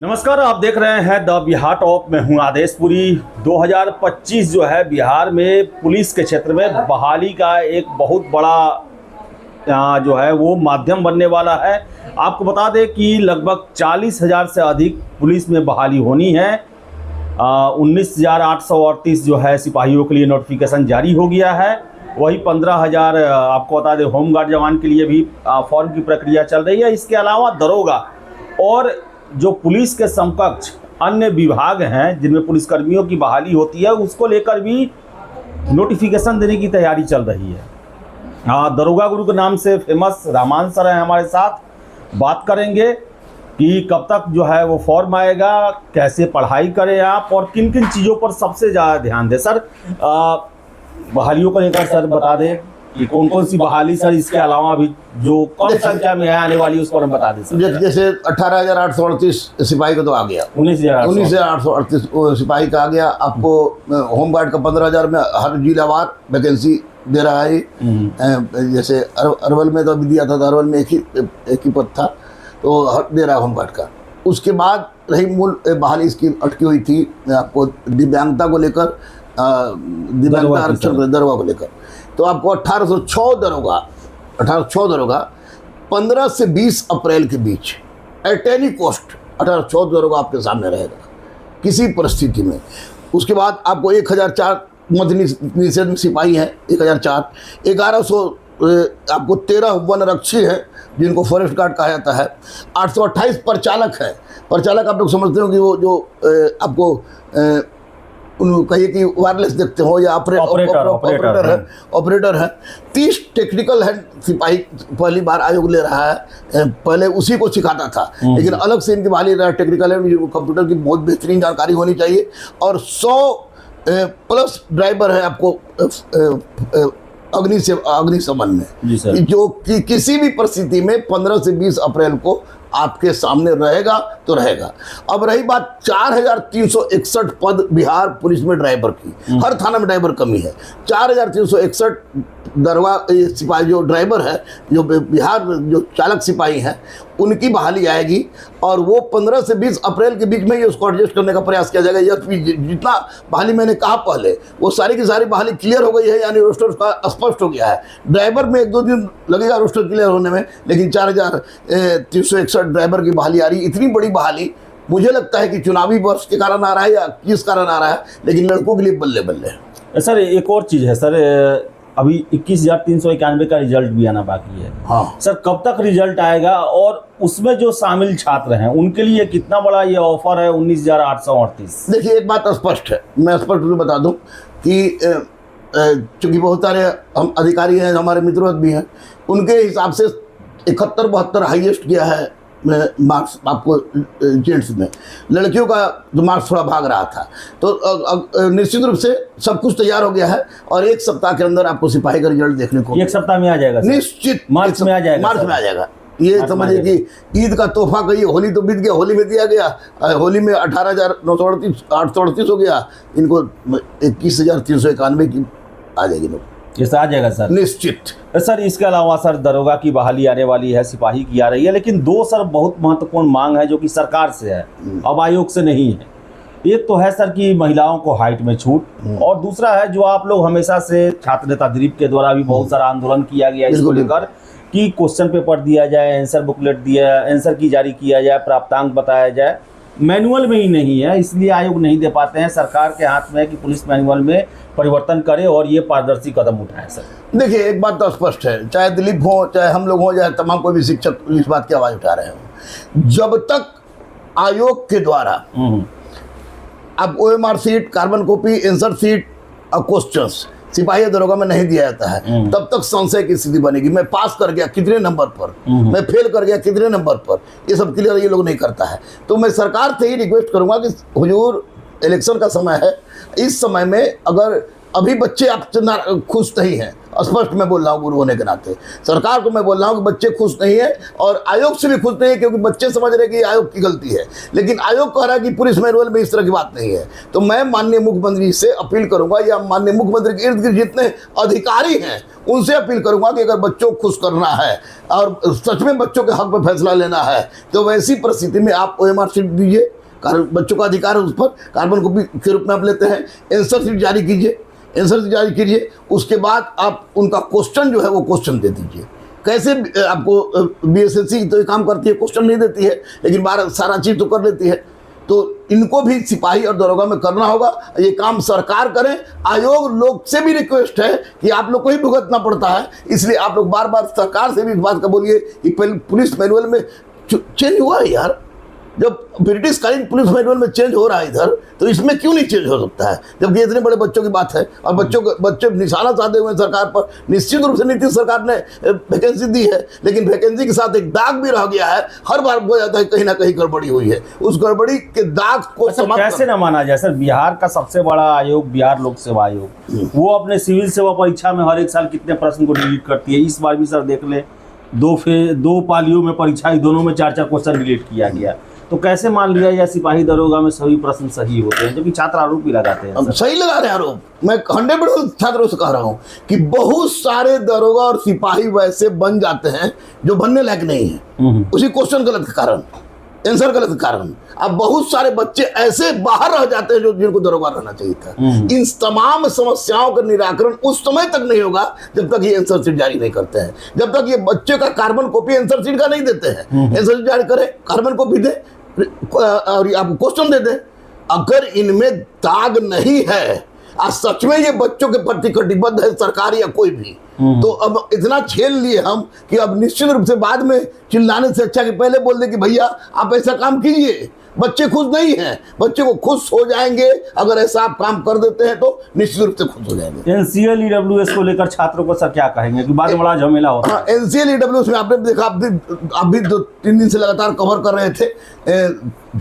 नमस्कार, आप देख रहे हैं द बिहार टॉप में हूं आदेशपुरी। 2025 जो है बिहार में पुलिस के क्षेत्र में बहाली का एक बहुत बड़ा जो है वो माध्यम बनने वाला है। आपको बता दें कि लगभग 40,000 से अधिक पुलिस में बहाली होनी है। 19,838 जो है सिपाहियों के लिए नोटिफिकेशन जारी हो गया है। वही 15,000 आपको बता दें होमगार्ड जवान के लिए भी फॉर्म की प्रक्रिया चल रही है। इसके अलावा दरोगा और जो पुलिस के समकक्ष अन्य विभाग हैं जिनमें पुलिसकर्मियों की बहाली होती है, उसको लेकर भी नोटिफिकेशन देने की तैयारी चल रही है। दरोगा गुरु के नाम से फेमस रामान सर हैं हमारे साथ। बात करेंगे कि कब तक जो है वो फॉर्म आएगा, कैसे पढ़ाई करें आप और किन किन चीज़ों पर सबसे ज़्यादा ध्यान दें। सर बहालियों को लेकर सर बता दें कि कौन कौन सी बहाली सर, इसके अलावा भी जो कम संख्या में आने वाली उस पर हम बता दें सर। जैसे 18,838 सिपाही का तो आ गया, 19,838 सिपाही का आ गया। आपको होमगार्ड का 15,000 में हर जिलावार वैकेंसी दे रहा है। जैसे अरवल में तो अभी दिया था, तो अरवल में एक ही पद था, तो दे रहा है होमगार्ड का। उसके बाद रही मूल बहाली स्कीम अटकी हुई थी आपको दिव्यांगता को लेकर, दिव्यांगता आरक्षण दरोगा को लेकर। तो आपको 1806 दरोगा 15 से 20 अप्रैल के बीच एट एनी कॉस्ट 1806 दरोगा आपके सामने रहेगा किसी परिस्थिति में। उसके बाद आपको 1004 मदनी निषेध सिपाही हैं, 1004, 1100 आपको 13 वनरक्षी हैं जिनको फॉरेस्ट गार्ड कहा जाता है, 828 प्रचालक है। प्रचालक आप लोग समझते हो कि वो जो आपको कहिए कि वायरलेस देखते हो या ऑपरेटर है। 30 टेक्निकल हैंड सिपाही पहली बार आयोग ले रहा है। पहले उसी को सिखाता था, लेकिन अलग से इनकी बहाली रहा है। टेक्निकल हैंड जिनको कंप्यूटर की बहुत बेहतरीन जानकारी होनी चाहिए। और 100 प्लस ड्राइवर है आपको अग्निशमन में, जो कि किसी भी परिस्थिति में 15 से 20 अप्रैल को आपके सामने रहेगा तो रहेगा। अब रही बात 4,361 पद बिहार पुलिस में ड्राइवर की, हर थाना में ड्राइवर कमी है। 4,361 दरवा सिपाही जो ड्राइवर है, जो बिहार जो चालक सिपाही हैं, उनकी बहाली आएगी। और वो 15 से 20 अप्रैल के बीच में ही उसको एडजस्ट करने का प्रयास किया जाएगा। यह जितना बहाली मैंने कहा पहले, वो सारी की सारी बहाली क्लियर हो गई है, यानी रोस्टर का स्पष्ट हो गया है। ड्राइवर में 1-2 दिन लगेगा रोस्टर क्लियर होने में, लेकिन 4,361 ड्राइवर की बहाली आ रही। इतनी बड़ी बहाली मुझे लगता है कि चुनावी वर्ष के कारण आ रहा है या किस कारण आ रहा है, लेकिन लड़कों के लिए बल्ले बल्ले है। सर एक और चीज़ है सर, अभी 21,391 का रिजल्ट भी आना बाकी है। हाँ सर, कब तक रिजल्ट आएगा और उसमें जो शामिल छात्र हैं उनके लिए कितना बड़ा ये ऑफर है 19,838? देखिए, एक बात स्पष्ट है, मैं स्पष्ट रूप से बता दूं कि चूँकि बहुत सारे हम अधिकारी हैं, हमारे मित्रवत भी हैं, उनके हिसाब से 71-72 हाईएस्ट किया है मार्क्स आपको जेंट्स में। लड़कियों का जो मार्क्स थोड़ा भाग रहा था, तो निश्चित रूप से सब कुछ तैयार हो गया है। और 1 सप्ताह के अंदर आपको सिपाही का रिजल्ट देखने को 1 सप्ताह में आ जाएगा निश्चित, मार्च में आ जाएगा, मार्च में आ जाएगा। ये समझिए कि ईद का तोहफा कहिए, होली तो बीत गया, होली में दिया गया, होली में 18,838 हो गया, इनको 21,391 की आ जाएगी नोट, जैसा आ जाएगा सर निश्चित। सर इसके अलावा सर दरोगा की बहाली आने वाली है, सिपाही की आ रही है, लेकिन 2 सर बहुत महत्वपूर्ण मांग है जो कि सरकार से है, अब आयोग से नहीं है। एक तो है सर कि महिलाओं को हाइट में छूट, और दूसरा है जो आप लोग हमेशा से छात्र नेता दिलीप के द्वारा भी बहुत सारा आंदोलन किया गया इसको लेकर कि क्वेश्चन पेपर दिया जाए, आंसर बुकलेट दिया, आंसर की जारी किया जाए, प्राप्तांक बताया जाए। मैनुअल में ही नहीं है, इसलिए आयोग नहीं दे पाते हैं। सरकार के हाथ में है कि पुलिस मैनुअल में परिवर्तन करे और ये पारदर्शी कदम उठाए। सर देखिए, एक बात तो स्पष्ट है, चाहे दिलीप हो, चाहे हम लोग हों, चाहे तमाम कोई भी शिक्षक इस बात की आवाज़ उठा रहे हो, जब तक आयोग के द्वारा अब OMR seat, carbon copy, answer sheet और क्वेश्चंस सिपाही दरोगा में नहीं दिया जाता है, तब तक संशय की स्थिति बनेगी। मैं पास कर गया कितने नंबर पर, मैं फेल कर गया कितने नंबर पर, ये सब क्लियर ये लोग नहीं करता है। तो मैं सरकार से ही रिक्वेस्ट करूंगा कि हुजूर, इलेक्शन का समय है, इस समय में अगर अभी बच्चे आपसे खुश नहीं हैं, स्पष्ट मैं बोल रहा हूँ गुरु होने के नाते। सरकार को मैं बोल रहा हूँ कि बच्चे खुश नहीं है और आयोग से भी खुश नहीं है, क्योंकि बच्चे समझ रहे हैं कि आयोग की गलती है, लेकिन आयोग कह रहा है कि पुलिस मैनुअल में इस तरह की बात नहीं है। तो मैं माननीय मुख्यमंत्री से अपील करूंगा, या माननीय मुख्यमंत्री के इर्द गिर्द जितने अधिकारी हैं उनसे अपील करूंगा कि अगर बच्चों को खुश करना है और सच में बच्चों के हक में फैसला लेना है, तो वैसी परिस्थिति में आप OMR शीट दीजिए, कारण बच्चों का अधिकार है उस पर, कार्बन कॉपी के रूप में आप लेते हैं, आंसर शीट जारी कीजिए, आंसर शीट जारी कीजिए, उसके बाद आप उनका क्वेश्चन जो है वो क्वेश्चन दे दीजिए। कैसे आपको BSSC तो ये काम करती है, क्वेश्चन नहीं देती है, लेकिन बाहर सारा चीज़ तो कर लेती है। तो इनको भी सिपाही और दरोगा में करना होगा, ये काम सरकार करें। आयोग लोग से भी रिक्वेस्ट है कि आप लोग को ही भुगतना पड़ता है, इसलिए आप लोग बार बार सरकार से भी इस बात का बोलिए कि पुलिस मैनुअल में चेंज हुआ है यार। जब ब्रिटिश कालीन पुलिस मैनुअल में चेंज हो रहा है इधर, तो इसमें क्यों नहीं चेंज हो सकता है, जबकि इतने बड़े बच्चों की बात है और बच्चे निशाना साधे हुए हैं सरकार पर। निश्चित रूप से नीतीश सरकार ने वैकेंसी दी है, लेकिन वैकेंसी के साथ एक दाग भी रह गया है। हर बार बोला जाता है कहीं ना कहीं गड़बड़ी हुई है, उस गड़बड़ी के दाग को कैसे न माना जाए सर। बिहार का सबसे बड़ा आयोग बिहार लोक सेवा आयोग, वो अपने सिविल सेवा परीक्षा में हर एक साल कितने प्रश्न को डिलीट करती है। इस बार भी सर देख ले, दो पालियों में परीक्षा, दोनों में 4-4 क्वेश्चन डिलीट किया गया। तो कैसे मान लिया या सिपाही दरोगा में सभी प्रश्न सही होते हैं, जबकि छात्र आरोप भी लगाते हैं। सही लगा रहे हैं आरोप। मैं 100% छात्रों से कह रहा हूं कि बहुत सारे दरोगा और सिपाही वैसे बन जाते हैं जो बनने लायक नहीं है, उसी क्वेश्चन गलत के कारण, आंसर गलत के कारण। अब बहुत सारे बच्चे ऐसे बाहर रह जाते हैं जो जिनको दरोगा रहना चाहिए था। इन तमाम समस्याओं का निराकरण उस समय तक नहीं होगा जब तक ये आंसर शीट जारी नहीं करते हैं, जब तक ये बच्चे का कार्बन कॉपी आंसर शीट का नहीं देते हैं। आंसर शीट जारी करें, कार्बन कॉपी दे और आपको क्वेश्चन दे दे। अगर इनमें दाग नहीं है, आज सच में ये बच्चों के प्रति कटिबद्ध है सरकार या कोई भी, तो अब इतना झेल लिए हम कि अब निश्चित रूप से बाद में चिल्लाने से अच्छा कि पहले बोल दे कि भैया आप ऐसा काम कीजिए। बच्चे खुश नहीं हैं, बच्चे को खुश हो जाएंगे अगर ऐसा आप काम कर देते हैं, तो निश्चित रूप से खुश हो जाएंगे। NCL EWS को लेकर छात्रों को सर क्या कहेंगे कि बाद में बड़ा झमेला होता है? NCL EWS में आपने देखा, आप भी 2-3 दिन से लगातार कवर कर रहे थे,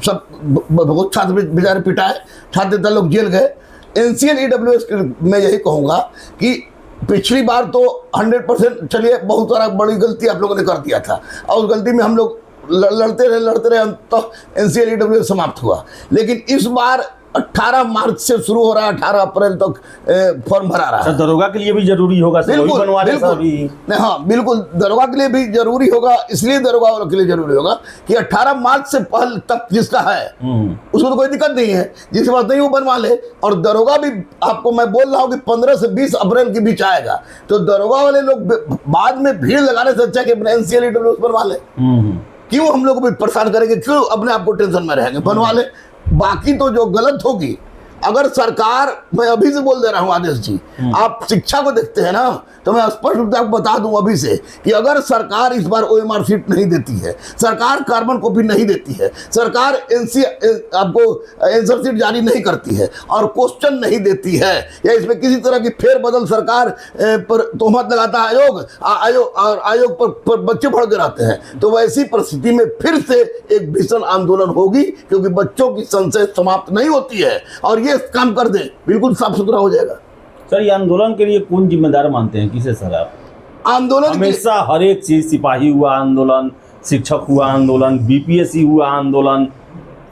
सब बहुत छात्र बेचारे पिटाए, छात्र नेता लोग जेल गए। NCL EWS मैं यही कहूँगा कि पिछली बार तो 100% चलिए बहुत सारा बड़ी गलती आप लोगों ने कर दिया था, और उस गलती में हम लोग लड़ते रहे अंत तक NCL EWS समाप्त हुआ। लेकिन इस बार 18 मार्च से शुरू हो रहा है, 18 अप्रैल तक फॉर्म भरा रहा है। दरोगा के लिए भी जरूरी होगा, बिल्कुल हाँ बिल्कुल दरोगा के लिए भी जरूरी होगा। इसलिए दरोगा वालों के लिए जरूरी होगा कि 18 मार्च से पहले तक जिसका है उसको तो कोई दिक्कत नहीं है, जिसके पास नहीं वो बनवा ले। और दरोगा भी आपको मैं बोल रहा हूँ कि 15 से 20 अप्रैल के बीच आएगा, तो दरोगा वाले लोग बाद में भीड़ लगाने से अच्छा कि अपने NCL EWS बनवा ले। क्यों हम लोग भी परेशान करेंगे, क्यों अपने आप को टेंशन में रहेंगे, बनवा ले। बाकी तो जो गलत होगी, अगर सरकार, मैं अभी से बोल दे रहा हूं आदेश जी, आप शिक्षा को देखते हैं ना, तो मैं स्पष्ट रूप से आपको बता दूं अभी से कि अगर सरकार इस बार OMR शीट नहीं देती है, सरकार कार्बन कॉपी नहीं देती है, सरकार आपको आंसर शीट जारी नहीं करती है और क्वेश्चन नहीं देती है, या इसमें किसी तरह की फेरबदल सरकार पर तोहमत लगाता है आयोग पर बच्चे भड़ के रहते हैं, तो वैसी परिस्थिति में फिर से एक भीषण आंदोलन होगी, क्योंकि बच्चों की संशय समाप्त नहीं होती है। और ये काम कर दे, बिल्कुल साफ सुथरा हो जाएगा। सर ये आंदोलन के लिए कौन जिम्मेदार मानते हैं, किसे सर आप? आंदोलन हमेशा हर एक चीज, सिपाही हुआ आंदोलन, शिक्षक हुआ आंदोलन, BPSC हुआ आंदोलन,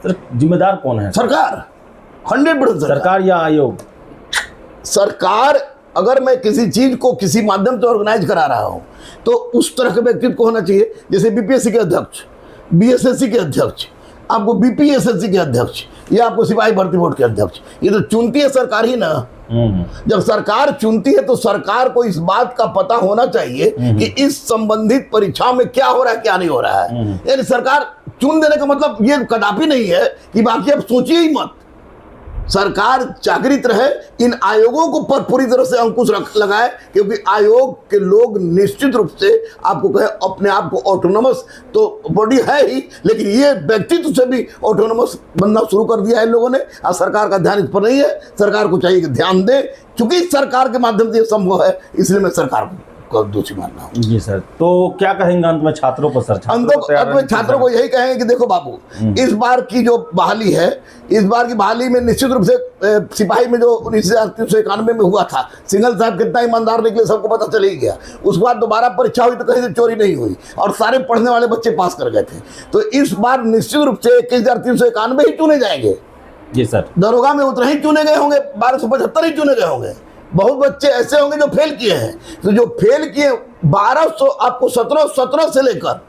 सर जिम्मेदार कौन है? सरकार, 100% सरकार या आयोग? सरकार। अगर मैं किसी चीज को किसी माध्यम से ऑर्गेनाइज करा रहा हूं, तो उस तरह के व्यक्तित्व को होना चाहिए, जैसे BPSC के अध्यक्ष, BSSC के अध्यक्ष, आपको BPSSC के अध्यक्ष, या आपको सिपाही भर्ती बोर्ड के अध्यक्ष। ये तो चुनती है सरकार ही ना। जब सरकार चुनती है तो सरकार को इस बात का पता होना चाहिए कि इस संबंधित परीक्षा में क्या हो रहा है, क्या नहीं हो रहा है। यानी सरकार चुन देने का मतलब ये कदापि नहीं है कि बाकी आप सोचिए ही मत। सरकार जागृत रहे, इन आयोगों को पर पूरी तरह से अंकुश लगाए, क्योंकि आयोग के लोग निश्चित रूप से आपको कहे अपने आप को ऑटोनोमस तो बॉडी है ही, लेकिन ये व्यक्तित्व से भी ऑटोनोमस बनना शुरू कर दिया है इन लोगों ने। और सरकार का ध्यान इस पर नहीं है, सरकार को चाहिए कि ध्यान दे, चूंकि सरकार के माध्यम से ये संभव है, इसलिए मैं सरकार को आपका दोषी मानना होगा। जी सर, तो क्या कहेंगे अंत में छात्रों पर सर? अंत में छात्रों को यही कहेंगे कि देखो बाबू, इस बार की जो बहाली है, इस बार की बहाली में निश्चित रूप से सिपाही में जो 19,391 में हुआ था, सिंघल साहब कितना ईमानदार निकले सबको पता चल ही गया। उसके बाद दोबारा परीक्षा हुई तो कहीं से चोरी नहीं हुई और सारे पढ़ने वाले बच्चे पास कर गए थे। तो इस बार निश्चित रूप से 21,391 ही चुने जाएंगे। जी सर, दरोगा में उतने ही चुने गए होंगे, 1275 ही चुने गए होंगे। बहुत बच्चे ऐसे होंगे जो फेल किए हैं। तो जो फेल किए 1200, आपको 17 से लेकर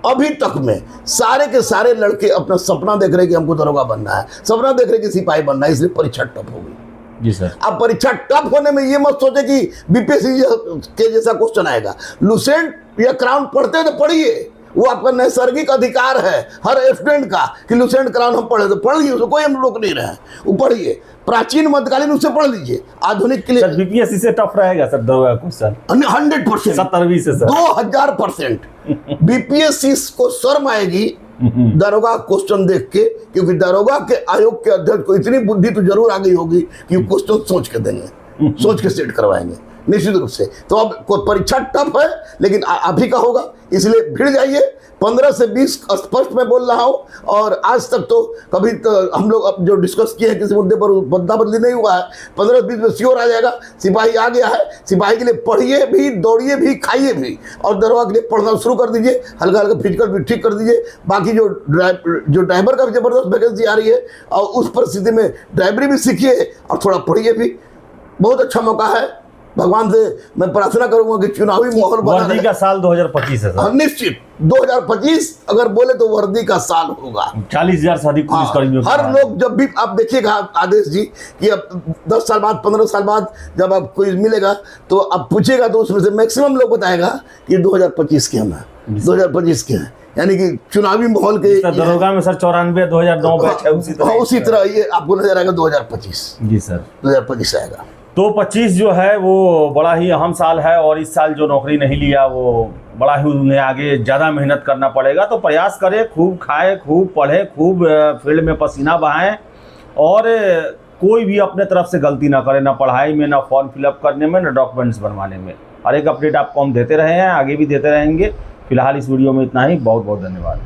अभी तक में सारे के सारे लड़के अपना सपना देख रहे कि हमको दरोगा बनना है, सपना देख रहे कि सिपाही बनना है, इसलिए परीक्षा टफ होगी। जी सर, अब परीक्षा टफ होने में ये मत सोचे कि बीपीएससी के जैसा क्वेश्चन आएगा। लुसेंट या क्राउन पढ़ते हैं तो पढ़िए, वो आपका नैसर्गिक अधिकार है हर स्टूडेंट का कि लुसेंट क्राउन हम पढ़े तो पढ़ लीजिए, उसको कोई हम रोक नहीं रहे हैं, वो पढ़िए। प्राचीन मध्यकालीन उससे पढ़ लीजिए, आधुनिक के लिए सर बीपीएससी से टफ रहेगा सर दरोगा क्वेश्चन 100%, 70-20 से सर 2000%। बीपीएससी को शर्म आएगी दरोगा क्वेश्चन देख के, क्योंकि दरोगा के आयोग के अध्यक्ष को इतनी बुद्धि तो जरूर आ गई होगी कि वो क्वेश्चन सोच के देंगे, सोच के सेट करवाएंगे निश्चित रूप से। तो अब कोई परीक्षा टफ है लेकिन आप ही का होगा, इसलिए भिड़ जाइए। 15 से 20 स्पष्ट मैं बोल रहा हूँ। और आज तक तो कभी तो हम लोग अब जो डिस्कस किए हैं किसी मुद्दे पर बदला बदली नहीं हुआ है। 15-20 में श्योर आ जाएगा, सिपाही आ गया है। सिपाही के लिए पढ़िए भी, दौड़िए भी, खाइए भी, और दरोगा के लिए पढ़ना शुरू कर दीजिए। हल्का हल्का फिजिकल भी ठीक कर दीजिए। बाकी जो ड्राइवर का भी जबरदस्त वैकेंसी आ रही है, और उस परिस्थिति में ड्राइवरी भी सीखिए और थोड़ा पढ़िए भी। बहुत अच्छा मौका है। भगवान से मैं प्रार्थना करूंगा कि चुनावी माहौल बना वर्दी का साल 2025 है सर। निश्चित 2025 अगर बोले तो वर्दी का साल होगा। 40,000 से अधिक पुलिस कर्मियों हर लोग जब भी आप देखिएगा आदेश जी कि अब 10 साल बाद 15 साल बाद जब आप कोई मिलेगा तो आप पूछेगा तो उसमें से मैक्सिमम लोग बताएगा कि 2025 के हम हैं, 2025 के हैं। यानी कि चुनावी माहौल के दरोगा में सर 94 2009 बैच है, उसी तरह ये आपको नजर आएगा 2025। जी सर, 2025 आएगा। तो 25 जो है वो बड़ा ही अहम साल है, और इस साल जो नौकरी नहीं लिया वो बड़ा ही उन्हें आगे ज़्यादा मेहनत करना पड़ेगा। तो प्रयास करें, खूब खाएं, खूब पढ़ें, खूब फील्ड में पसीना बहाएं, और कोई भी अपने तरफ से गलती ना करें, ना पढ़ाई में, ना फॉर्म फिलअप करने में, ना डॉक्यूमेंट्स बनवाने में। हर एक अपडेट आपको हम देते रहे हैं, आगे भी देते रहेंगे। फिलहाल इस वीडियो में इतना ही। बहुत बहुत धन्यवाद।